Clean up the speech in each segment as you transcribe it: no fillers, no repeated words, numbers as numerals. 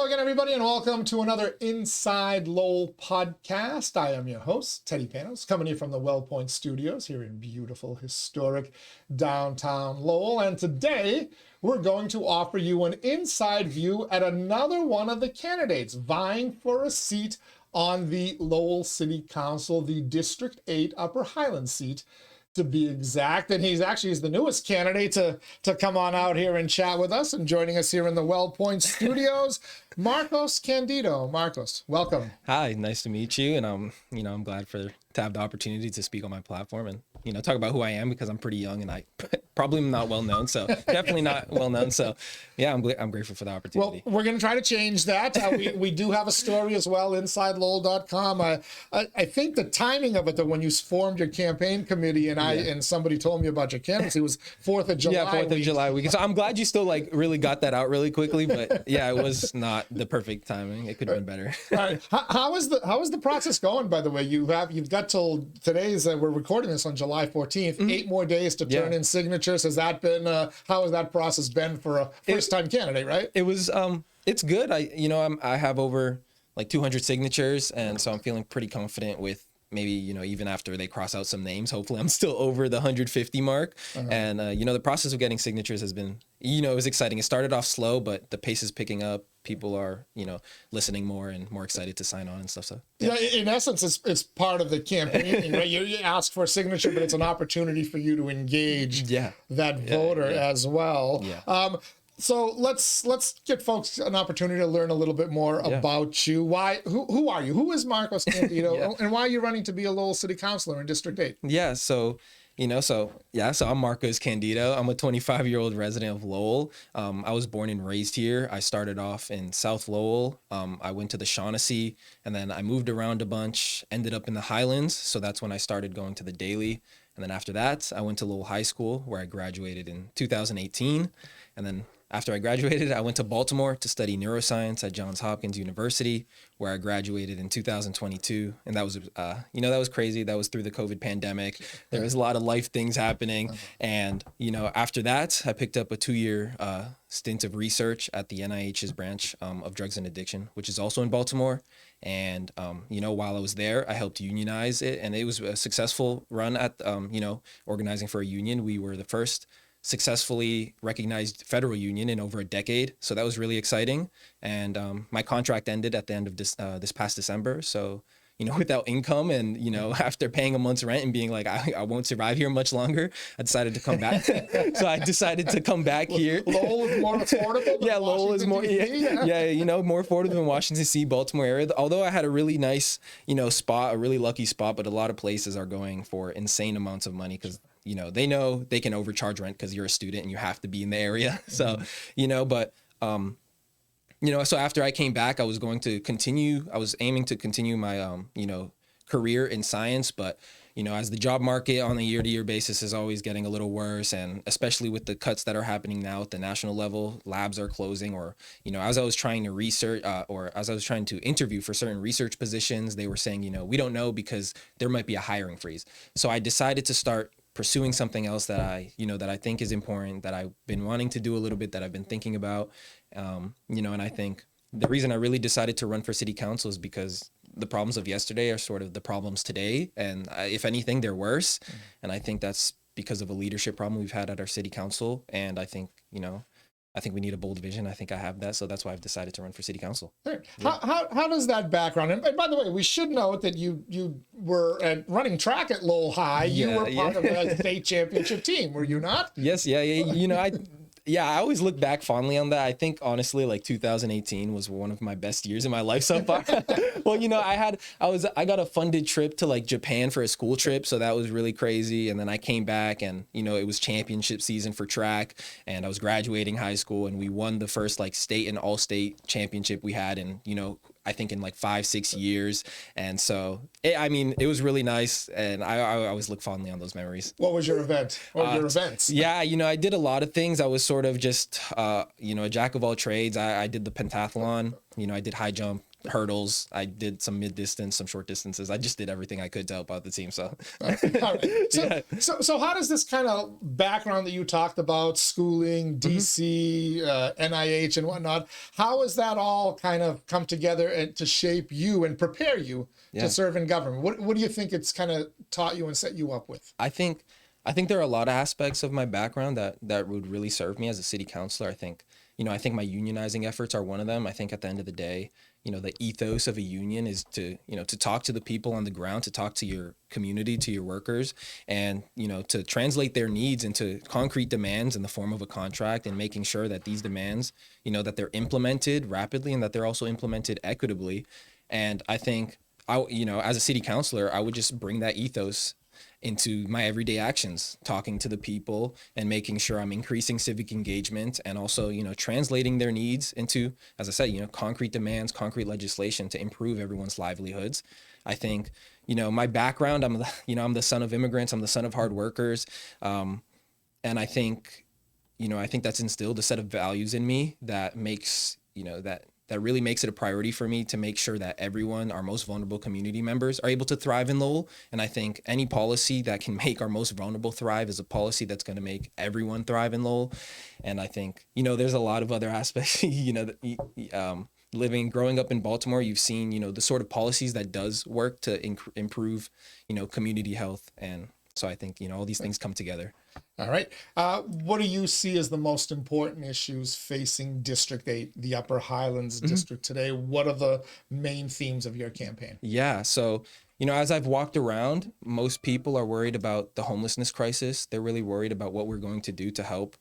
again, everybody, and welcome to another Inside Lowell podcast. I am your host, Teddy Panos, coming to you from the WellPoint Studios here in beautiful, historic downtown Lowell. And today, we're going to offer you an inside view at another one of the candidates vying for a seat on the Lowell City Council, the District 8 Upper Highlands seat, to be exact. And he's the newest candidate to come on out here and chat with us, and joining us here in the WellPoint Studios, Marcos Candido. Marcos, welcome. Hi, nice to meet you. And I'm glad to have the opportunity to speak on my platform and talk about who I am, because I'm pretty young and I probably am not well known. So definitely not well known. So yeah, I'm grateful for the opportunity. Well, we're going to try to change that. We do have a story as well, InsideLowell.com. I think the timing of it, that when you formed your campaign committee and somebody told me about your candidacy, was 4th of July. Yeah, 4th of July week. So I'm glad you still really got that out really quickly. But yeah, it was not the perfect timing. It could have been better. All right. How is the process going, by the way? You've got till today's, we're recording this on July 14th, 8 more days to turn in signatures. Has that been, how has that process been for a first-time candidate, right? It was, it's good. I have over like 200 signatures, and so I'm feeling pretty confident with maybe, even after they cross out some names, hopefully I'm still over the 150 mark. And, the process of getting signatures has been, it was exciting. It started off slow, but the pace is picking up. People are, listening more and more excited to sign on and stuff. So yeah, in essence, it's part of the campaign, right? You ask for a signature, but it's an opportunity for you to engage that voter as well. Yeah. So let's get folks an opportunity to learn a little bit more about you. Who are you? Who is Marcos Candido, and why are you running to be a Lowell City Councilor in District 8? Yeah, so I'm Marcos Candido. I'm a 25-year-old resident of Lowell. I was born and raised here. I started off in South Lowell. I went to the Shaughnessy, and then I moved around a bunch, ended up in the Highlands. So that's when I started going to the Daily. And then after that, I went to Lowell High School, where I graduated in 2018. And then after I graduated, I went to Baltimore to study neuroscience at Johns Hopkins University, where I graduated in 2022. And that was, that was crazy. That was through the COVID pandemic. There was a lot of life things happening. And, after that, I picked up a 2-year stint of research at the NIH's branch of drugs and addiction, which is also in Baltimore. And, while I was there, I helped unionize it. And it was a successful run at, organizing for a union. We were the first successfully recognized federal union in over a decade. So that was really exciting. And my contract ended at the end of this past December. So, without income and, after paying a month's rent and being like, I won't survive here much longer, I decided to come back. So I decided to come back here. Lowell is more affordable than Lowell is more, more affordable than Washington, D.C., Baltimore area. Although I had a really nice, spot, a really lucky spot, but a lot of places are going for insane amounts of money because they know they can overcharge rent because you're a student and you have to be in the area. So, so after I came back, I was aiming to continue my, career in science. But, as the job market on a year-to-year basis is always getting a little worse, and especially with the cuts that are happening now at the national level, labs are closing, or, as I was trying to research or as I was trying to interview for certain research positions, they were saying, we don't know because there might be a hiring freeze. So I decided to start pursuing something else that I think is important, that I've been wanting to do a little bit, that I've been thinking about, and I think the reason I really decided to run for city council is because the problems of yesterday are sort of the problems today. And if anything, they're worse. And I think that's because of a leadership problem we've had at our city council. And I think, we need a bold vision. I think I have that. So that's why I've decided to run for city council. Right. How does that background, and by the way, we should note that you were running track at Lowell High. You were part of the state championship team, were you not? Yes. I always look back fondly on that. I think honestly, like 2018 was one of my best years in my life so far. Well, I got a funded trip to like Japan for a school trip. So that was really crazy. And then I came back and, it was championship season for track, and I was graduating high school, and we won the first like state and all state championship we had. And, I think in like 5-6 years. And so, it was really nice. And I always look fondly on those memories. What was your event? What were your events? Yeah, I did a lot of things. I was sort of just, a jack of all trades. I did the pentathlon. I did high jump, hurdles. I did some mid distance, some short distances. I just did everything I could to help out the team. So, All right. So, yeah. so how does this kind of background that you talked about, schooling, DC, NIH, and whatnot, how has that all kind of come together and to shape you and prepare you to serve in government? What do you think it's kind of taught you and set you up with? I think there are a lot of aspects of my background that would really serve me as a city councilor. I think my unionizing efforts are one of them. I think at the end of the day, the ethos of a union is to talk to the people on the ground, to talk to your community, to your workers, and, to translate their needs into concrete demands in the form of a contract, and making sure that these demands, that they're implemented rapidly and that they're also implemented equitably. And I think as a city councilor, I would just bring that ethos into my everyday actions, talking to the people and making sure I'm increasing civic engagement, and also, translating their needs into, as I said, concrete demands, concrete legislation to improve everyone's livelihoods. I think, my background, I'm the son of immigrants, I'm the son of hard workers. And I think, that's instilled a set of values in me that makes, that really makes it a priority for me to make sure that everyone, our most vulnerable community members, are able to thrive in Lowell. And I think any policy that can make our most vulnerable thrive is a policy that's going to make everyone thrive in Lowell. And I think, there's a lot of other aspects, growing up in Baltimore, you've seen, the sort of policies that does work to improve, community health. And so I think, all these things come together. All right. What do you see as the most important issues facing District 8, the Upper Highlands District today? What are the main themes of your campaign? Yeah. So, as I've walked around, most people are worried about the homelessness crisis. They're really worried about what we're going to do to help,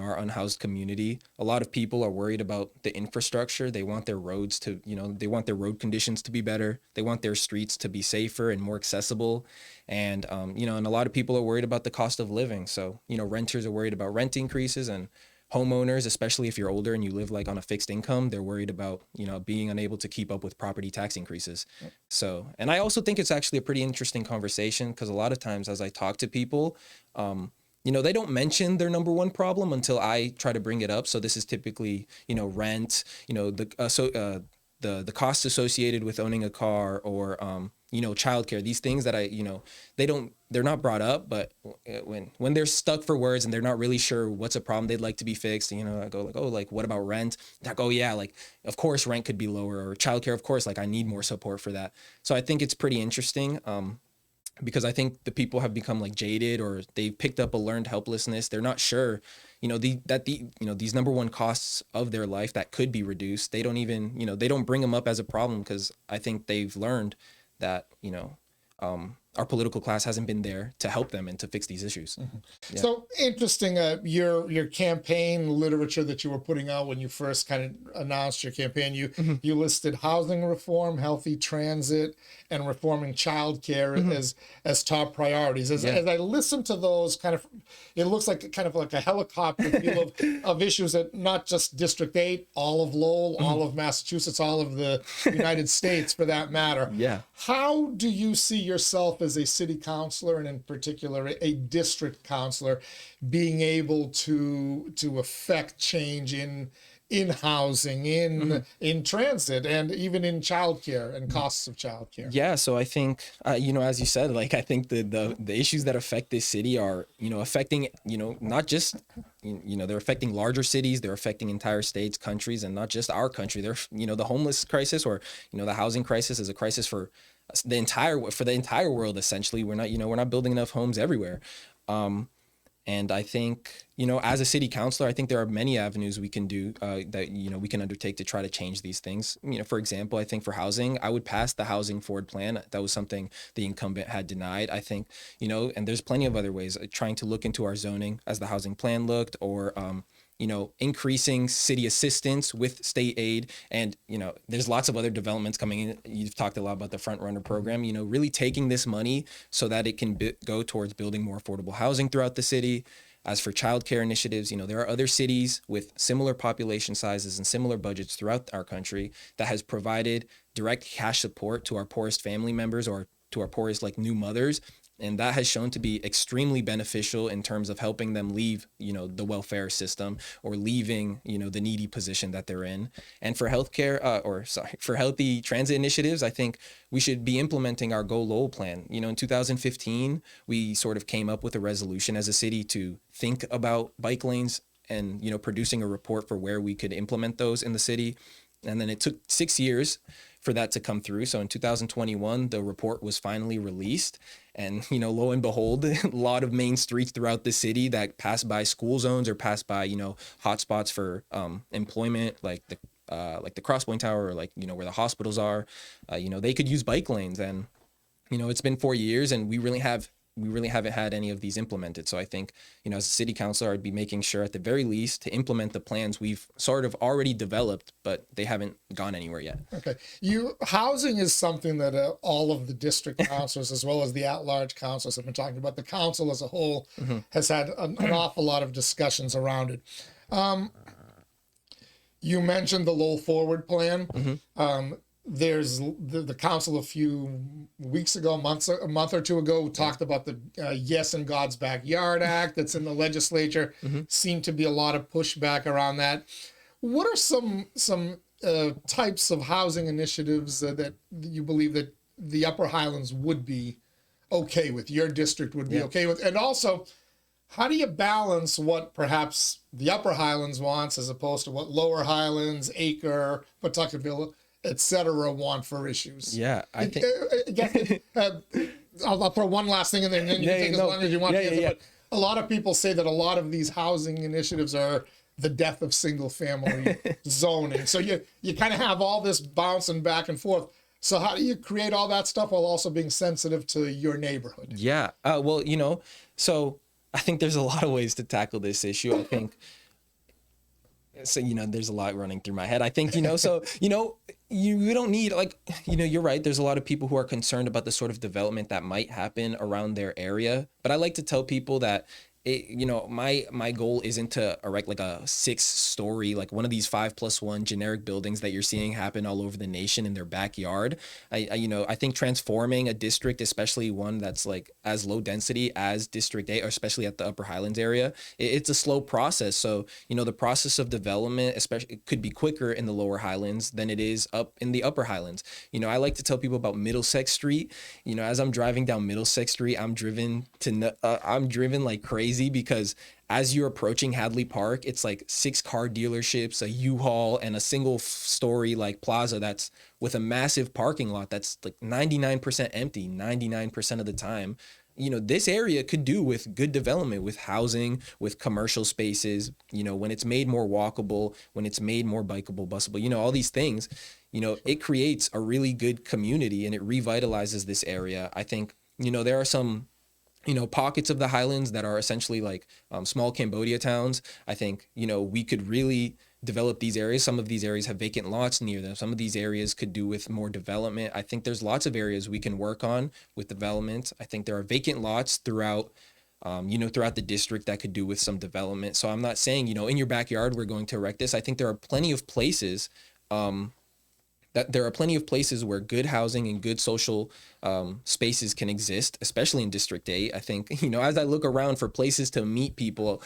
our unhoused community. A lot of people are worried about the infrastructure. They want their roads to, they want their road conditions to be better. They want their streets to be safer and more accessible. And, and a lot of people are worried about the cost of living. So, renters are worried about rent increases, and homeowners, especially if you're older and you live like on a fixed income, they're worried about, being unable to keep up with property tax increases. So, and I also think it's actually a pretty interesting conversation, because a lot of times as I talk to people, they don't mention their number one problem until I try to bring it up. So this is typically, rent, the costs associated with owning a car, or, childcare, these things that they're not brought up, but when they're stuck for words and they're not really sure what's a problem they'd like to be fixed, I go like, oh, like, what about rent? Like, oh yeah, like, of course rent could be lower, or childcare, of course, like, I need more support for that. So I think it's pretty interesting. Because I think the people have become like jaded, or they've picked up a learned helplessness. They're not sure, these number one costs of their life that could be reduced. They don't even, they don't bring them up as a problem, because I think they've learned that, our political class hasn't been there to help them and to fix these issues. Yeah. So interesting, your campaign literature that you were putting out when you first kind of announced your campaign, you listed housing reform, healthy transit, and reforming childcare as top priorities. As I listen to those, it looks like kind of like a helicopter view of issues that not just District 8, all of Lowell, all of Massachusetts, all of the United States for that matter. Yeah. How do you see yourself as a city councilor, and in particular a district councilor, being able to affect change in housing, in transit, and even in childcare and costs of childcare? Yeah, so I think as you said, like, I think the issues that affect this city are affecting not just they're affecting larger cities, they're affecting entire states, countries, and not just our country. They're the homeless crisis, or the housing crisis, is a crisis for the entire world. Essentially, we're not building enough homes everywhere. And I think, as a city councilor, I think there are many avenues we can do that, we can undertake to try to change these things. For example, I think for housing, I would pass the housing forward plan. That was something the incumbent had denied. I think, and there's plenty of other ways, trying to look into our zoning as the housing plan looked, or, increasing city assistance with state aid. And, there's lots of other developments coming in. You've talked a lot about the Front Runner program, really taking this money so that it can go towards building more affordable housing throughout the city. As for childcare initiatives, there are other cities with similar population sizes and similar budgets throughout our country that has provided direct cash support to our poorest family members, or to our poorest, like, new mothers. And that has shown to be extremely beneficial in terms of helping them leave, the welfare system or leaving, the needy position that they're in. And for for healthy transit initiatives, I think we should be implementing our Go Lowell plan. In 2015, we sort of came up with a resolution as a city to think about bike lanes and, producing a report for where we could implement those in the city. And then it took 6 years for that to come through. So in 2021, the report was finally released. And, lo and behold, a lot of main streets throughout the city that pass by school zones or pass by, hotspots for employment, like the Crosspoint Tower, or where the hospitals are, they could use bike lanes. And, it's been 4 years and we really haven't had any of these implemented. So I think, as a city councilor, I'd be making sure at the very least to implement the plans we've sort of already developed, but they haven't gone anywhere yet. Okay. Housing is something that all of the district councils, as well as the at-large councils, have been talking about. The council as a whole has had an awful lot of discussions around it. You mentioned the Lowell Forward Plan. There's the council a few weeks ago, a month or two ago, talked about the Yes in God's Backyard Act that's in the legislature. Seemed to be a lot of pushback around that. What are some types of housing initiatives that you believe that the Upper Highlands would be okay with, your district would be okay with? And also, how do you balance what perhaps the Upper Highlands wants as opposed to what Lower Highlands, Acre, Pawtuckettville, etc. want for issues? Yeah, I think... I'll throw one last thing in there, and then you can take as long as you want to answer. But a lot of people say that a lot of these housing initiatives are the death of single-family zoning. So you kind of have all this bouncing back and forth. So how do you create all that stuff while also being sensitive to your neighborhood? Yeah, well, so I think there's a lot of ways to tackle this issue. I think... So, there's a lot running through my head. I think, you don't need, you're right. There's a lot of people who are concerned about the sort of development that might happen around their area. But I like to tell people that, my goal isn't to erect like a 6-story, like one of these 5+1 generic buildings that you're seeing happen all over the nation in their backyard. I think transforming a district, especially one that's like as low density as District 8, or especially at the Upper Highlands area, it's a slow process. So, the process of development, especially, it could be quicker in the Lower Highlands than it is up in the Upper Highlands. I like to tell people about Middlesex Street. As I'm driving down Middlesex Street, I'm driven like crazy, because as you're approaching Hadley Park, it's like 6 car dealerships, a U-Haul, and a single-story like plaza that's with a massive parking lot that's like 99% empty 99% of the time. This area could do with good development, with housing, with commercial spaces, when it's made more walkable, when it's made more bikeable, busable, all these things, it creates a really good community and it revitalizes this area. I think, there are some pockets of the Highlands that are essentially like small Cambodia towns. I think, we could really develop these areas. Some of these areas have vacant lots near them. Some of these areas could do with more development. I think there's lots of areas we can work on with development. I think there are vacant lots throughout the district that could do with some development. So I'm not saying, in your backyard, we're going to erect this. I think there are plenty of places where good housing and good social spaces can exist, especially in District 8. I think, as I look around for places to meet people,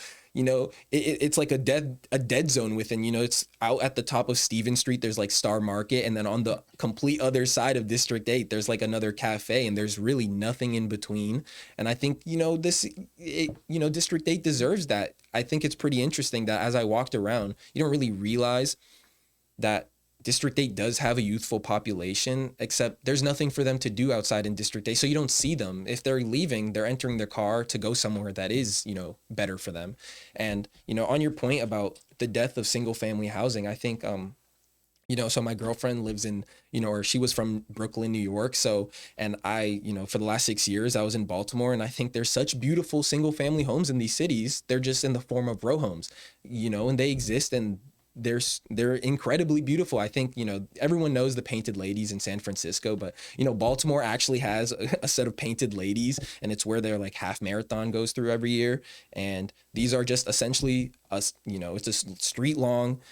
it's like a dead zone within, it's out at the top of Stephen Street. There's like Star Market. And then on the complete other side of District 8, there's like another cafe, and there's really nothing in between. And I think, District 8 deserves that. I think it's pretty interesting that as I walked around, you don't really realize that District 8 does have a youthful population, except there's nothing for them to do outside in District 8. So you don't see them. If they're leaving, they're entering their car to go somewhere that is, better for them. And, on your point about the death of single family housing, I think, so my girlfriend lives in, or she was from Brooklyn, New York. So, and I, for the last 6 years, I was in Baltimore, and I think there's such beautiful single family homes in these cities. They're just in the form of row homes, and they exist, and they're incredibly beautiful. I think, everyone knows the Painted Ladies in San Francisco, but, Baltimore actually has a set of Painted Ladies, and it's where their like half marathon goes through every year. And these are just essentially it's a street long,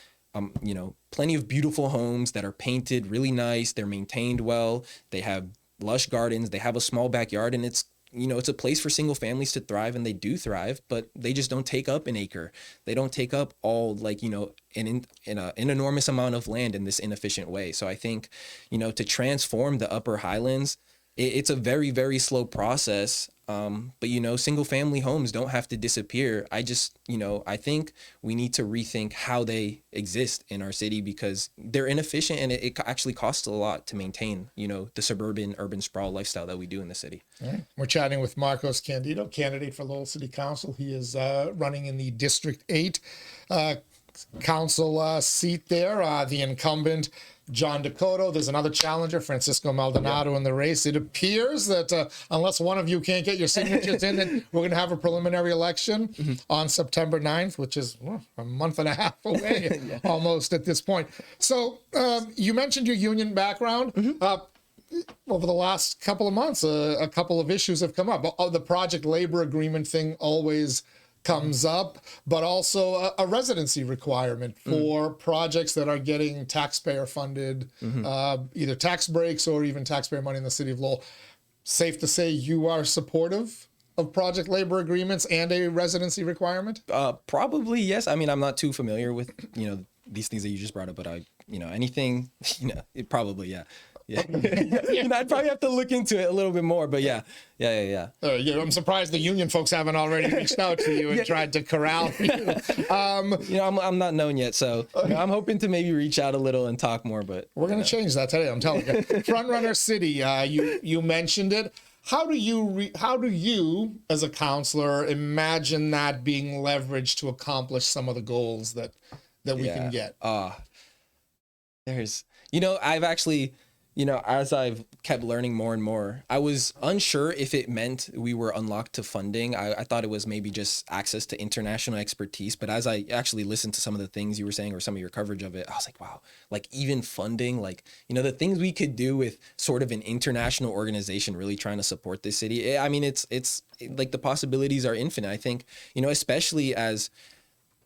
plenty of beautiful homes that are painted really nice. They're maintained well. They have lush gardens. They have a small backyard, and it's it's a place for single families to thrive, and they do thrive, but they just don't take up an acre. They don't take up all, like, an enormous amount of land in this inefficient way. So I think, to transform the Upper Highlands, it's a very, very slow process. But single family homes don't have to disappear. I think we need to rethink how they exist in our city, because they're inefficient, and it actually costs a lot to maintain, the suburban urban sprawl lifestyle that we do in the city. Right. We're chatting with Marcos Candido, candidate for Lowell City Council. He is running in the District 8 council seat there. The incumbent, John Dakota. There's another challenger, Francisco Maldonado, in the race. It appears that unless one of you can't get your signatures in, then we're going to have a preliminary election on September 9th, which is a month and a half away almost at this point. So you mentioned your union background. Over the last couple of months, a couple of issues have come up. The project labor agreement thing always comes up, but also a residency requirement for projects that are getting taxpayer funded, either tax breaks or even taxpayer money in the city of Lowell. Safe to say you are supportive of project labor agreements and a residency requirement? Probably, yes. I mean, I'm not too familiar with, these things that you just brought up, but anything, it probably, yeah. Yeah. I'd probably have to look into it a little bit more, but yeah. I'm surprised the union folks haven't already reached out to you and tried to corral you. I'm not known yet, so I'm hoping to maybe reach out a little and talk more, but we're going to change that today, I'm telling you. Frontrunner City, you mentioned it. How do you as a counselor imagine that being leveraged to accomplish some of the goals that we can get? I've actually, as I've kept learning more and more, I was unsure if it meant we were unlocked to funding. I thought it was maybe just access to international expertise. But as I actually listened to some of the things you were saying or some of your coverage of it, I was like, wow, like even funding, like, the things we could do with sort of an international organization really trying to support this city. I mean, it's like the possibilities are infinite. I think, especially as,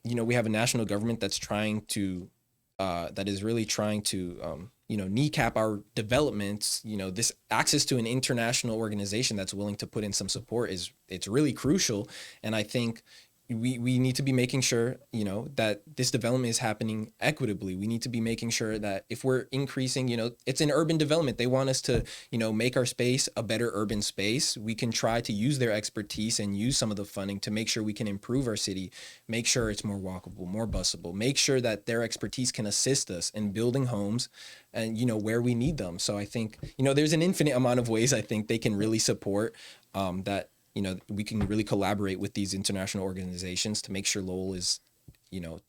we have a national government that's trying to, that is really trying to, kneecap our developments. This access to an international organization that's willing to put in some support it's really crucial. And I think we need to be making sure, that this development is happening equitably. We need to be making sure that if we're increasing, it's an urban development. They want us to, make our space a better urban space. We can try to use their expertise and use some of the funding to make sure we can improve our city, make sure it's more walkable, more busable, make sure that their expertise can assist us in building homes and, where we need them. So I think, there's an infinite amount of ways I think they can really support that. We can really collaborate with these international organizations to make sure Lowell is,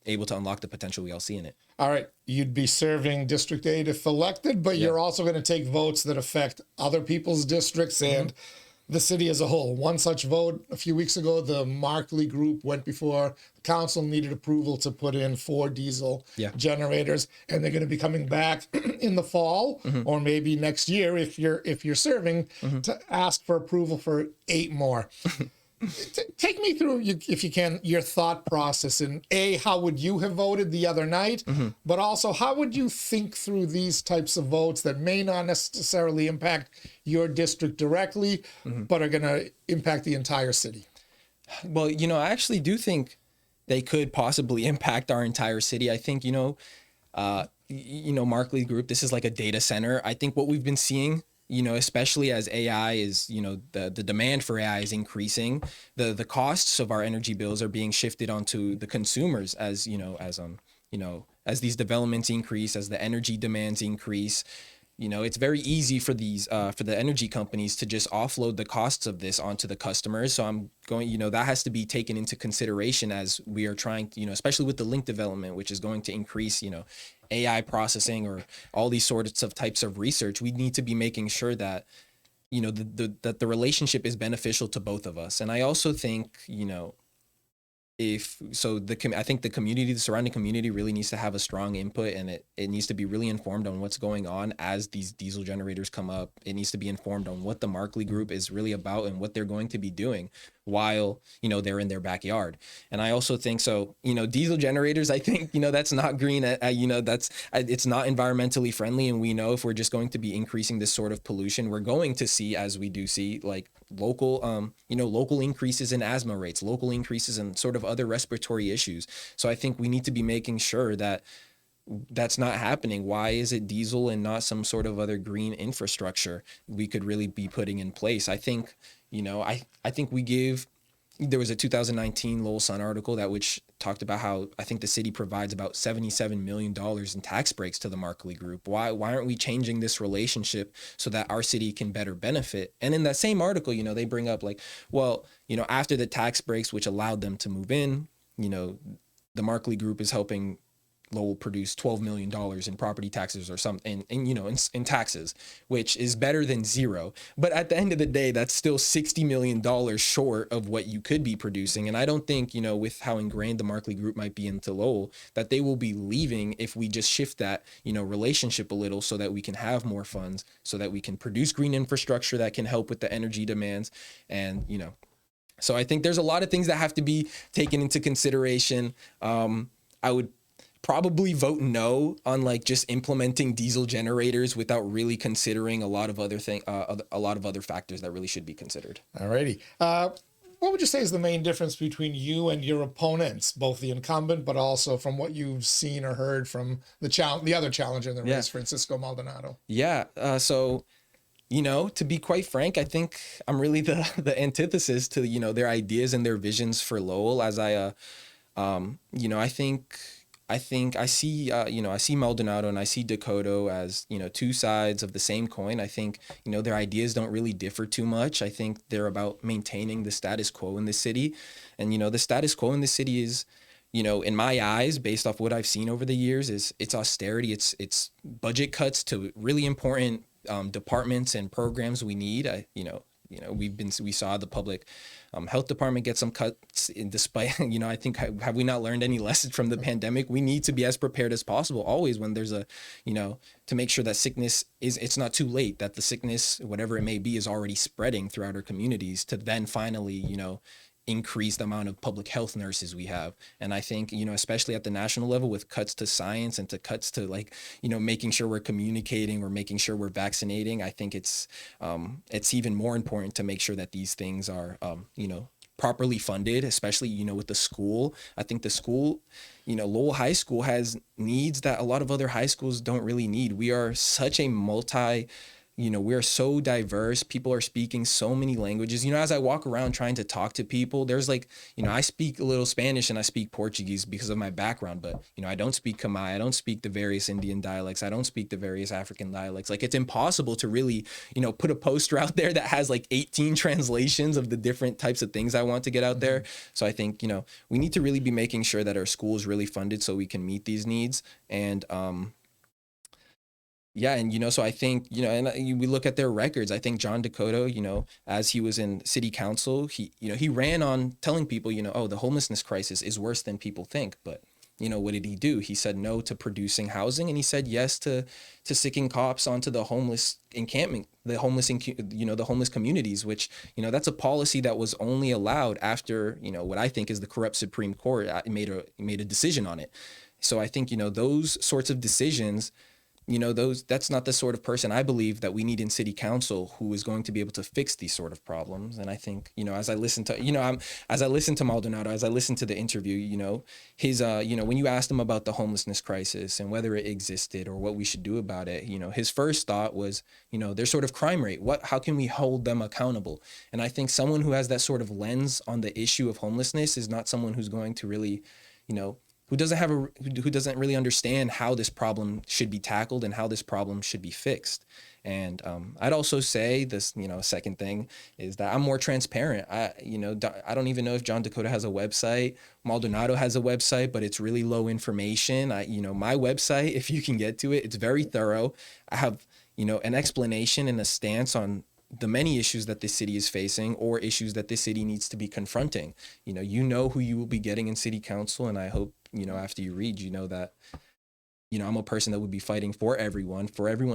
able to unlock the potential we all see in it. All right. You'd be serving District 8 if elected, but you're also going to take votes that affect other people's districts and the city as a whole. One such vote a few weeks ago, the Markley Group went before the council, needed approval to put in 4 diesel generators, and they're going to be coming back in the fall or maybe next year if you're serving to ask for approval for 8 more. Take me through, if you can, your thought process in how would you have voted the other night, but also how would you think through these types of votes that may not necessarily impact your district directly, but are going to impact the entire city? Well, I actually do think they could possibly impact our entire city. I think, Markley Group, this is like a data center. I think what we've been seeing, especially as AI is, the demand for AI is increasing, the costs of our energy bills are being shifted onto the consumers as these developments increase, as the energy demands increase. It's very easy for the energy companies to just offload the costs of this onto the customers. So I'm going, that has to be taken into consideration as we are trying to, especially with the link development, which is going to increase, AI processing or all these sorts of types of research. We need to be making sure that, that the relationship is beneficial to both of us. And I also think, I think the surrounding community really needs to have a strong input, and it needs to be really informed on what's going on as these diesel generators come up. It needs to be informed on what the Markley Group is really about and what they're going to be doing. while, they're in their backyard. And I also think so, diesel generators, I think, that's not green, it's not environmentally friendly. And we know if we're just going to be increasing this sort of pollution, we're going to see, as we do see, like local increases in asthma rates, local increases in sort of other respiratory issues. So I think we need to be making sure that that's not happening. Why is it diesel and not some sort of other green infrastructure we could really be putting in place? I think, I think there was a 2019 Lowell Sun article that which talked about how I think the city provides about $77 million in tax breaks to the Markley Group. Why aren't we changing this relationship so that our city can better benefit? And in that same article, they bring up like, well, after the tax breaks, which allowed them to move in, the Markley Group is helping Lowell produced $12 million in property taxes or something, in taxes, which is better than zero. But at the end of the day, that's still $60 million short of what you could be producing. And I don't think, with how ingrained the Markley Group might be into Lowell, that they will be leaving if we just shift that, relationship a little so that we can have more funds, so that we can produce green infrastructure that can help with the energy demands. And, so I think there's a lot of things that have to be taken into consideration. I would probably vote no on like just implementing diesel generators without really considering a lot of other factors that really should be considered. Alrighty. What would you say is the main difference between you and your opponents, both the incumbent, but also from what you've seen or heard from the other challenger in the race, Francisco Maldonado? Yeah. So, to be quite frank, I think I'm really the antithesis to, their ideas and their visions for Lowell. As I think I see, I see Maldonado and I see Dakota as, two sides of the same coin. I think, their ideas don't really differ too much. I think they're about maintaining the status quo in the city. And, the status quo in the city is, in my eyes, based off what I've seen over the years, is it's austerity. It's budget cuts to really important departments and programs we need. We saw the public health department get some cuts despite, I think, have we not learned any lessons from the pandemic? We need to be as prepared as possible always when there's to make sure that sickness it's not too late, that the sickness, whatever it may be, is already spreading throughout our communities to then finally, increase the amount of public health nurses we have. And I think, especially at the national level with cuts to science and to cuts to like, making sure we're communicating or making sure we're vaccinating, I think it's even more important to make sure that these things are, properly funded, especially, with the school. I think the school, Lowell High School has needs that a lot of other high schools don't really need. We are such a we are so diverse. People are speaking so many languages. As I walk around trying to talk to people, there's like, I speak a little Spanish and I speak Portuguese because of my background, but, I don't speak Khmer. I don't speak the various Indian dialects. I don't speak the various African dialects. Like, it's impossible to really, put a poster out there that has like 18 translations of the different types of things I want to get out there. So I think, we need to really be making sure that our school is really funded so we can meet these needs. And, yeah, and so I think we look at their records. I think John Dakota, as he was in city council, he ran on telling people, oh, the homelessness crisis is worse than people think. But what did he do? He said no to producing housing, and he said yes to sicking cops onto the homeless encampment, the homeless communities, which that's a policy that was only allowed after what I think is the corrupt Supreme Court made a decision on it. So I think those sorts of decisions. That's not the sort of person I believe that we need in city council who is going to be able to fix these sort of problems. And I think, as I listen to Maldonado, as I listen to the interview, his, when you asked him about the homelessness crisis and whether it existed or what we should do about it, his first thought was, their sort of crime rate. How can we hold them accountable? And I think someone who has that sort of lens on the issue of homelessness is not someone who's going to really, who doesn't really understand how this problem should be tackled and how this problem should be fixed. And I'd also say this, second thing is that I'm more transparent. I don't even know if John Dakota has a website. Maldonado has a website, but it's really low information. My website, if you can get to it, it's very thorough. I have, an explanation and a stance on the many issues that this city is facing or issues that this city needs to be confronting. Who you will be getting in city council. And I hope, after you read, that I'm a person that would be fighting for everyone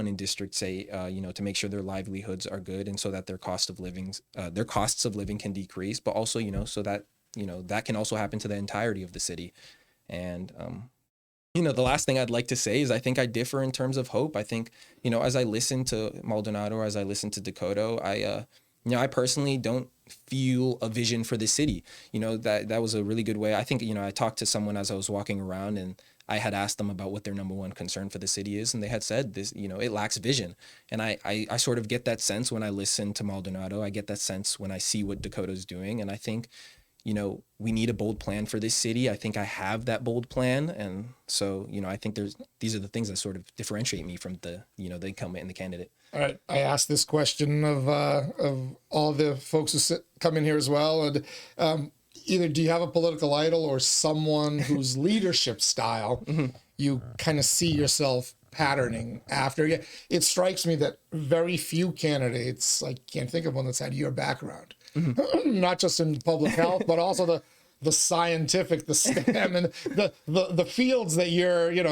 in District 8, to make sure their livelihoods are good and so that their costs of living can decrease, but also, so that, that can also happen to the entirety of the city. And, the last thing I'd like to say is I think I differ in terms of hope. I think, as I listen to Maldonado, or as I listen to Dakota, I personally don't feel a vision for the city. That was a really good way. I think, I talked to someone as I was walking around, and I had asked them about what their number one concern for the city is, and they had said this, it lacks vision. And I sort of get that sense when I listen to Maldonado. I get that sense when I see what Dakota's doing. And I think, we need a bold plan for this city. I think I have that bold plan. And so, I think these are the things that sort of differentiate me from the incumbent and the candidate. All right. I asked this question of all the folks who come in here as well. And either do you have a political idol or someone whose leadership style you kind of see yourself patterning after? Yeah, it strikes me that very few candidates, I can't think of one that's had your background, not just in public health, but also the scientific, the STEM, and the fields that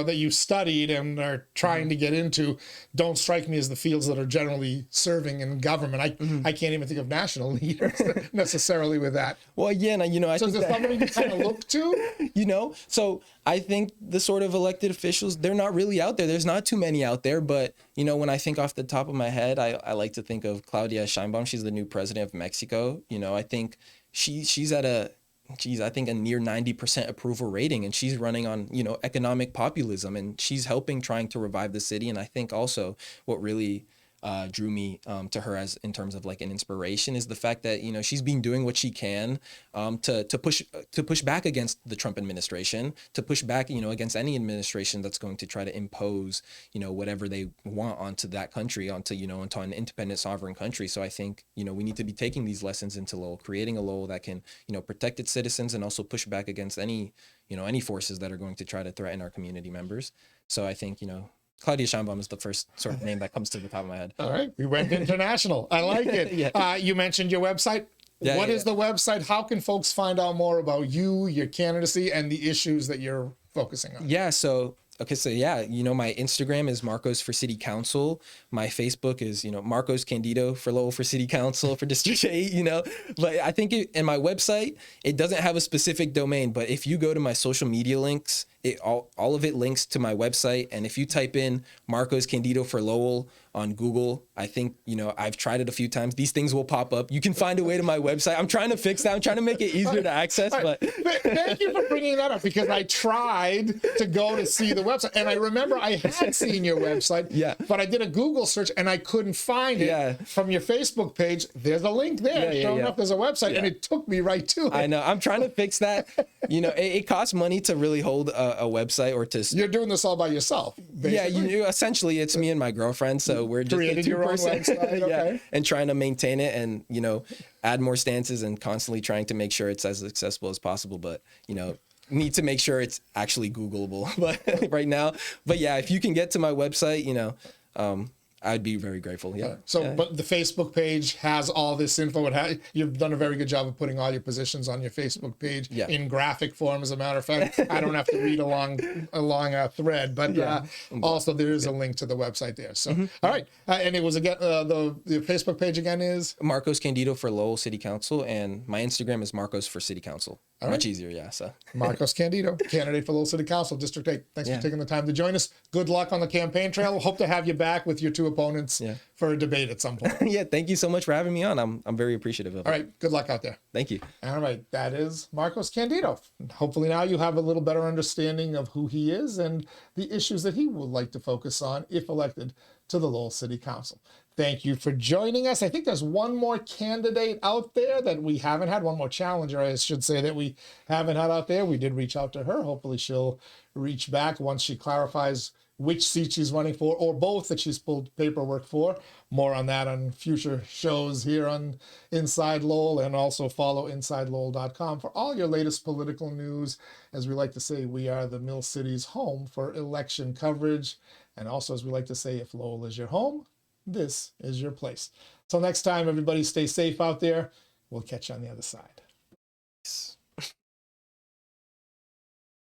that you studied and are trying to get into don't strike me as the fields that are generally serving in government. I can't even think of national leaders necessarily with that. Well, yeah, and I so think is there somebody you kind of look to? So I think the sort of elected officials, they're not really out there. There's not too many out there, but when I think off the top of my head, I like to think of Claudia Sheinbaum. She's the new president of Mexico. I think she's at a near 90% approval rating, and she's running on, economic populism, and she's helping trying to revive the city. And I think also what really drew me to her as in terms of like an inspiration is the fact that she's been doing what she can to push back against the Trump administration, to push back against any administration that's going to try to impose whatever they want onto that country, onto an independent sovereign country. So I think we need to be taking these lessons into Lowell, creating a Lowell that can protect its citizens and also push back against any forces that are going to try to threaten our community members. So I think Claudia Sheinbaum is the first sort of name that comes to the top of my head. All right. We went international. I like it. Yeah. You mentioned your website. What is the website? How can folks find out more about you, your candidacy, and the issues that you're focusing on? Yeah. So my Instagram is Marcos for City Council. My Facebook is, Marcos Candido for Lowell for City Council for District 8, But I think in my website, it doesn't have a specific domain. But if you go to my social media links, all of it links to my website. And if you type in Marcos Candido for Lowell on Google, I think, I've tried it a few times. These things will pop up. You can find a way to my website. I'm trying to fix that. I'm trying to make it easier to access. But thank you for bringing that up, because I tried to go to see the website, and I remember I had seen your website, but I did a Google search and I couldn't find it. From your Facebook page, there's a link there showing up there's a website, and it took me right to it. I know. I'm trying to fix that. It costs money to really hold a website or to. You're doing this all by yourself, basically. Yeah, essentially it's me and my girlfriend, so we're just created your own website, okay. And trying to maintain it and add more stances and constantly trying to make sure it's as accessible as possible, but need to make sure it's actually Googleable but right now. But yeah, if you can get to my website, I'd be very grateful. Yeah. But the Facebook page has all this info. You've done a very good job of putting all your positions on your Facebook page in graphic form. As a matter of fact, I don't have to read a long thread, but also there is a link to the website there. So, all right. And it was again, the Facebook page again is? Marcos Candido for Lowell City Council, and my Instagram is Marcos for City Council. All much easier, yeah. So Marcos Candido, candidate for Lowell City Council, District 8. Thanks for taking the time to join us. Good luck on the campaign trail. Hope to have you back with your two opponents for a debate at some point. Thank you so much for having me on. I'm very appreciative of it. All right, good luck out there. Thank you. All right, that is Marcos Candido. Hopefully now you have a little better understanding of who he is and the issues that he would like to focus on if elected to the Lowell City Council. Thank you for joining us. I think there's one more candidate out there that we haven't had, one more challenger, I should say, that we haven't had out there. We did reach out to her. Hopefully she'll reach back once she clarifies which seat she's running for, or both that she's pulled paperwork for. More on that on future shows here on Inside Lowell, and also follow InsideLowell.com for all your latest political news. As we like to say, we are the Mill City's home for election coverage. And also, as we like to say, if Lowell is your home, this is your place. Till next time, everybody, stay safe out there. We'll catch you on the other side.